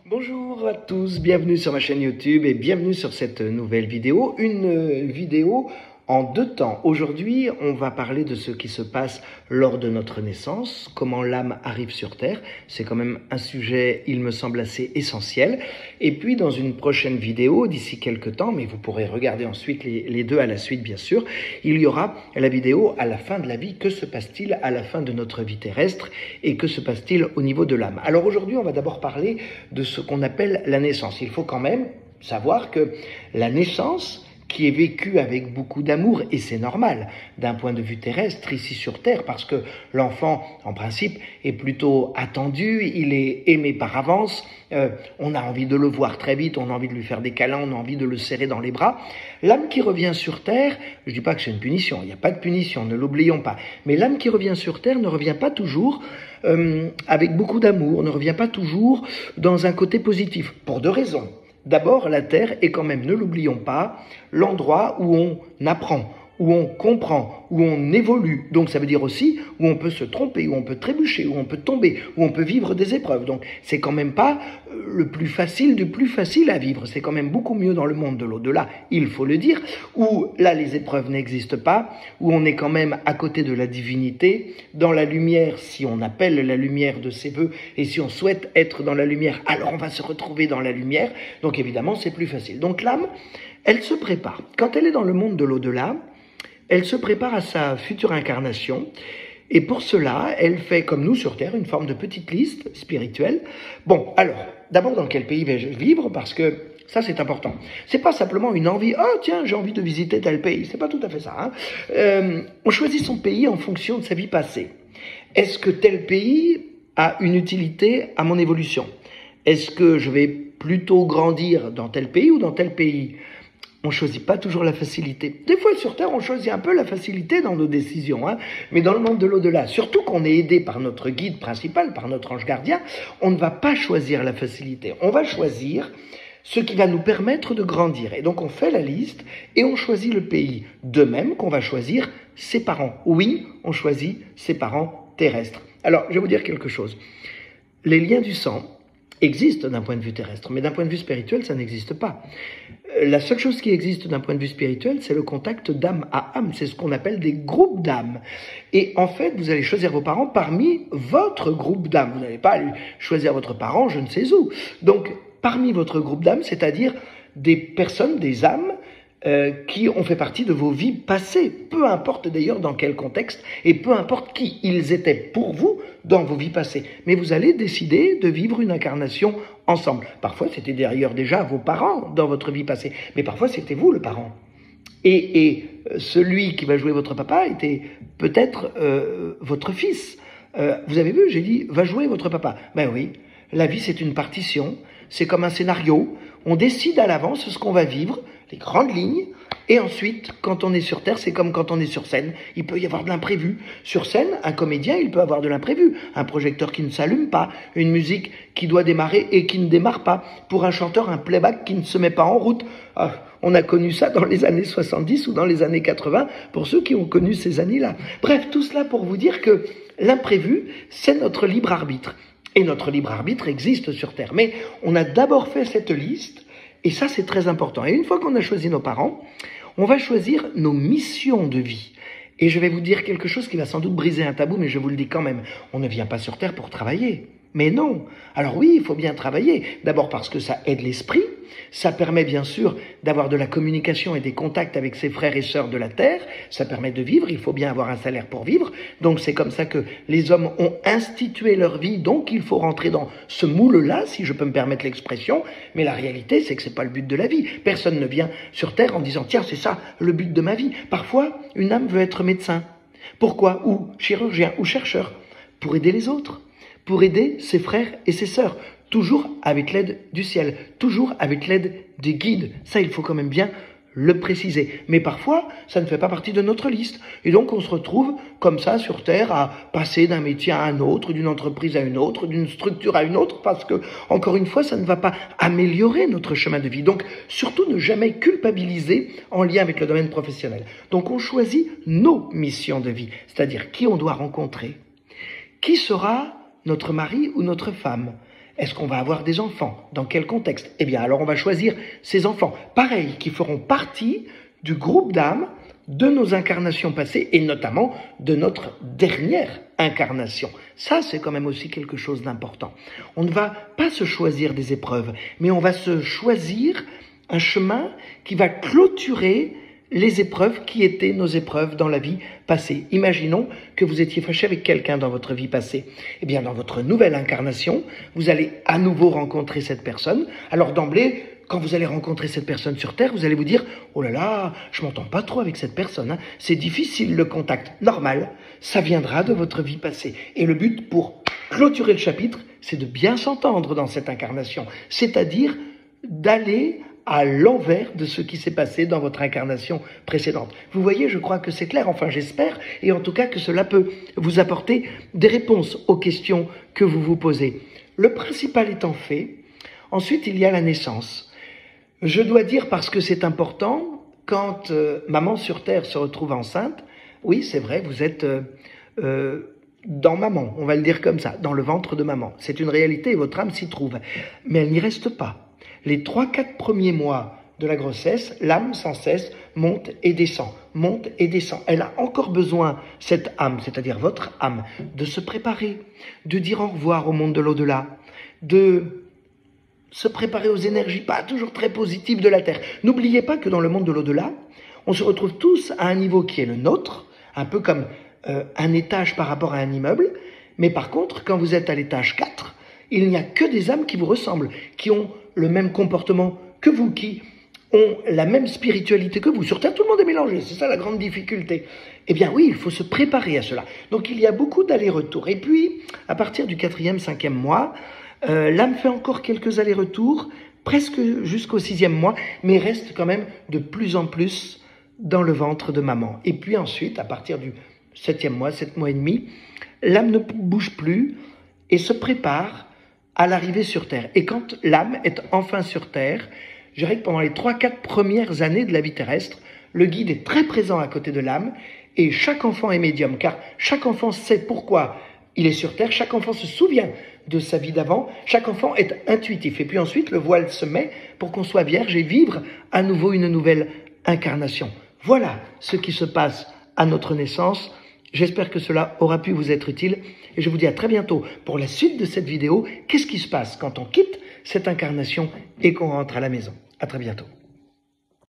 Bonjour à tous, bienvenue sur ma chaîne YouTube et bienvenue sur cette nouvelle vidéo. Une vidéo en deux temps. Aujourd'hui, on va parler de ce qui se passe lors de notre naissance, comment l'âme arrive sur Terre. C'est quand même un sujet, il me semble, assez essentiel. Et puis, dans une prochaine vidéo, d'ici quelques temps, mais vous pourrez regarder ensuite les deux à la suite, bien sûr, il y aura la vidéo à la fin de la vie. Que se passe-t-il à la fin de notre vie terrestre et que se passe-t-il au niveau de l'âme? Alors aujourd'hui, on va d'abord parler de ce qu'on appelle la naissance. Il faut quand même savoir que la naissance, qui est vécu avec beaucoup d'amour, et c'est normal d'un point de vue terrestre, ici sur Terre, parce que l'enfant, en principe, est plutôt attendu, il est aimé par avance, on a envie de le voir très vite, on a envie de lui faire des câlins, on a envie de le serrer dans les bras. L'âme qui revient sur Terre, je ne dis pas que c'est une punition, il n'y a pas de punition, ne l'oublions pas, mais l'âme qui revient sur Terre ne revient pas toujours avec beaucoup d'amour, ne revient pas toujours dans un côté positif, pour deux raisons. D'abord, la Terre est quand même, ne l'oublions pas, l'endroit où on apprend, où on comprend, où on évolue. Donc ça veut dire aussi où on peut se tromper, où on peut trébucher, où on peut tomber, où on peut vivre des épreuves. Donc c'est quand même pas le plus facile du plus facile à vivre. C'est quand même beaucoup mieux dans le monde de l'au-delà, il faut le dire, où là les épreuves n'existent pas, où on est quand même à côté de la divinité, dans la lumière, si on appelle la lumière de ses voeux, et si on souhaite être dans la lumière, alors on va se retrouver dans la lumière. Donc évidemment c'est plus facile. Donc l'âme, elle se prépare. Quand elle est dans le monde de l'au-delà, elle se prépare à sa future incarnation et pour cela, elle fait comme nous sur Terre une forme de petite liste spirituelle. Bon, alors, d'abord dans quel pays vais-je vivre? Parce que ça c'est important. C'est pas simplement une envie, oh tiens j'ai envie de visiter tel pays, c'est pas tout à fait ça. On choisit son pays en fonction de sa vie passée. Est-ce que tel pays a une utilité à mon évolution? Est-ce que je vais plutôt grandir dans tel pays ou dans tel pays? On choisit pas toujours la facilité. Des fois, sur Terre, on choisit un peu la facilité dans nos décisions, mais dans le monde de l'au-delà, surtout qu'on est aidé par notre guide principal, par notre ange gardien, on ne va pas choisir la facilité. On va choisir ce qui va nous permettre de grandir. Et donc, on fait la liste et on choisit le pays. De même qu'on va choisir ses parents. Oui, on choisit ses parents terrestres. Alors, je vais vous dire quelque chose. Les liens du sang existent d'un point de vue terrestre, mais d'un point de vue spirituel, ça n'existe pas. La seule chose qui existe d'un point de vue spirituel, c'est le contact d'âme à âme. C'est ce qu'on appelle des groupes d'âmes. Et en fait, vous allez choisir vos parents parmi votre groupe d'âmes. Vous n'allez pas aller choisir votre parent je ne sais où. Donc, parmi votre groupe d'âmes, c'est-à-dire des personnes, des âmes, qui ont fait partie de vos vies passées, peu importe d'ailleurs dans quel contexte et peu importe qui ils étaient pour vous dans vos vies passées. Mais vous allez décider de vivre une incarnation ensemble. Parfois c'était d'ailleurs déjà vos parents dans votre vie passée, mais parfois c'était vous le parent. Et celui qui va jouer votre papa était peut-être votre fils. Vous avez vu, j'ai dit, va jouer votre papa. Ben oui, la vie c'est une partition, c'est comme un scénario, on décide à l'avance ce qu'on va vivre, les grandes lignes, et ensuite, quand on est sur Terre, c'est comme quand on est sur scène, il peut y avoir de l'imprévu. Sur scène, un comédien, il peut avoir de l'imprévu, un projecteur qui ne s'allume pas, une musique qui doit démarrer et qui ne démarre pas, pour un chanteur, un playback qui ne se met pas en route. Ah, on a connu ça dans les années 70 ou dans les années 80, pour ceux qui ont connu ces années-là. Bref, tout cela pour vous dire que l'imprévu, c'est notre libre arbitre. Et notre libre arbitre existe sur Terre. Mais on a d'abord fait cette liste, et ça c'est très important. Et une fois qu'on a choisi nos parents, on va choisir nos missions de vie. Et je vais vous dire quelque chose qui va sans doute briser un tabou, mais je vous le dis quand même. On ne vient pas sur Terre pour travailler. Mais non. Alors oui, il faut bien travailler. D'abord parce que ça aide l'esprit. Ça permet bien sûr d'avoir de la communication et des contacts avec ses frères et sœurs de la Terre. Ça permet de vivre. Il faut bien avoir un salaire pour vivre. Donc c'est comme ça que les hommes ont institué leur vie. Donc il faut rentrer dans ce moule-là, si je peux me permettre l'expression. Mais la réalité, c'est que c'est pas le but de la vie. Personne ne vient sur Terre en disant, tiens, c'est ça le but de ma vie. Parfois, une âme veut être médecin. Pourquoi? Ou chirurgien, ou chercheur. Pour aider les autres. Pour aider ses frères et ses sœurs, toujours avec l'aide du ciel, toujours avec l'aide des guides. Ça, il faut quand même bien le préciser. Mais parfois, ça ne fait pas partie de notre liste. Et donc, on se retrouve comme ça sur Terre à passer d'un métier à un autre, d'une entreprise à une autre, d'une structure à une autre, parce que, encore une fois, ça ne va pas améliorer notre chemin de vie. Donc, surtout, ne jamais culpabiliser en lien avec le domaine professionnel. Donc, on choisit nos missions de vie, c'est-à-dire qui on doit rencontrer, qui sera notre mari ou notre femme. Est-ce qu'on va avoir des enfants? Dans quel contexte? Eh bien, alors on va choisir ces enfants, pareil, qui feront partie du groupe d'âmes de nos incarnations passées et notamment de notre dernière incarnation. Ça, c'est quand même aussi quelque chose d'important. On ne va pas se choisir des épreuves, mais on va se choisir un chemin qui va clôturer les épreuves qui étaient nos épreuves dans la vie passée. Imaginons que vous étiez fâché avec quelqu'un dans votre vie passée. Eh bien, dans votre nouvelle incarnation, vous allez à nouveau rencontrer cette personne. Alors d'emblée, quand vous allez rencontrer cette personne sur Terre, vous allez vous dire « Oh là là, je m'entends pas trop avec cette personne, hein. C'est difficile le contact. » Normal, ça viendra de votre vie passée. Et le but pour clôturer le chapitre, c'est de bien s'entendre dans cette incarnation. C'est-à-dire d'aller à l'envers de ce qui s'est passé dans votre incarnation précédente. Vous voyez, je crois que c'est clair, enfin j'espère, et en tout cas que cela peut vous apporter des réponses aux questions que vous vous posez. Le principal étant fait, ensuite il y a la naissance. Je dois dire, parce que c'est important, quand maman sur Terre se retrouve enceinte, oui c'est vrai, vous êtes dans maman, on va le dire comme ça, dans le ventre de maman. C'est une réalité et votre âme s'y trouve. Mais elle n'y reste pas. Les 3-4 premiers mois de la grossesse, l'âme sans cesse monte et descend, monte et descend. Elle a encore besoin, cette âme, c'est-à-dire votre âme, de se préparer, de dire au revoir au monde de l'au-delà, de se préparer aux énergies pas toujours très positives de la Terre. N'oubliez pas que dans le monde de l'au-delà, on se retrouve tous à un niveau qui est le nôtre, un peu comme un étage par rapport à un immeuble, mais par contre, quand vous êtes à l'étage 4, il n'y a que des âmes qui vous ressemblent, qui ont le même comportement que vous, qui ont la même spiritualité que vous. Sur Terre, tout le monde est mélangé, c'est ça la grande difficulté. Eh bien oui, il faut se préparer à cela. Donc il y a beaucoup d'allers-retours. Et puis, à partir du 4e, 5e mois, l'âme fait encore quelques allers-retours, presque jusqu'au 6e mois, mais reste quand même de plus en plus dans le ventre de maman. Et puis ensuite, à partir du 7e mois, 7 mois et demi, l'âme ne bouge plus et se prépare à l'arrivée sur Terre. Et quand l'âme est enfin sur Terre, je dirais que pendant les 3-4 premières années de la vie terrestre, le guide est très présent à côté de l'âme et chaque enfant est médium, car chaque enfant sait pourquoi il est sur Terre, chaque enfant se souvient de sa vie d'avant, chaque enfant est intuitif. Et puis ensuite, le voile se met pour qu'on soit vierge et vivre à nouveau une nouvelle incarnation. Voilà ce qui se passe à notre naissance. J'espère que cela aura pu vous être utile et je vous dis à très bientôt pour la suite de cette vidéo. Qu'est-ce qui se passe quand on quitte cette incarnation et qu'on rentre à la maison? À très bientôt.